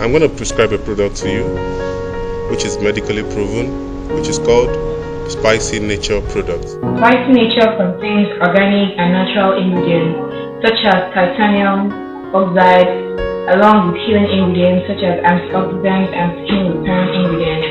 I'm going to prescribe a product to you, which is medically proven, which is called Spicy Nature Product. Spicy Nature contains organic and natural ingredients such as titanium oxide, along with healing ingredients such as antioxidants and skin repairing ingredients.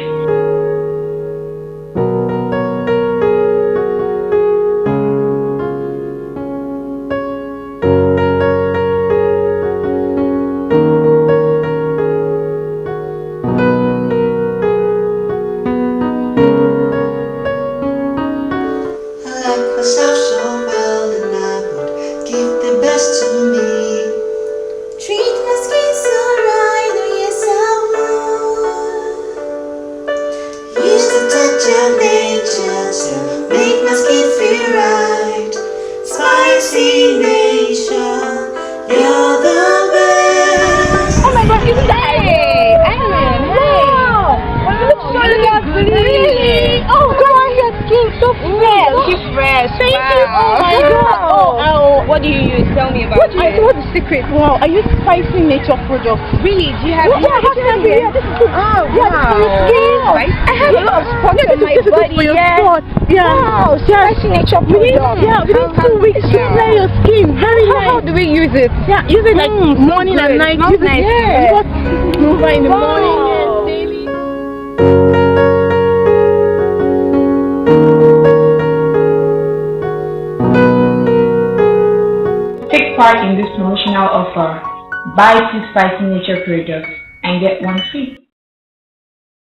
Myself so well, and I would give the best to me. Treat my skin so right, oh yes I would. Use the touch of nature to make my skin feel right. Spicy Nation, you're the best. Oh my God, isn't that Ayman? Wow! You look so lovely. Really? Oh God, your skin so fresh. Keep fresh. Thank you. Oh my God. Oh. What do you use? Tell me about it. What's the secret? Wow, I use Spicy Nature products. Really? Do you have Yeah, this is good. Oh, Yeah, wow. for your skin. Wow. I have a lot of spots on my body. for your Yeah. spot. Yeah. Wow, Spicy Nature products. Yeah, within 2 weeks, you wear your skin. Very nice. How do we use it? Yeah, use it like morning and good. night. Smells Use it, nice. yeah. Over in the morning, yes, daily. Take part in this promotional offer. Buy 2 Spicy Nature products and get 1 free.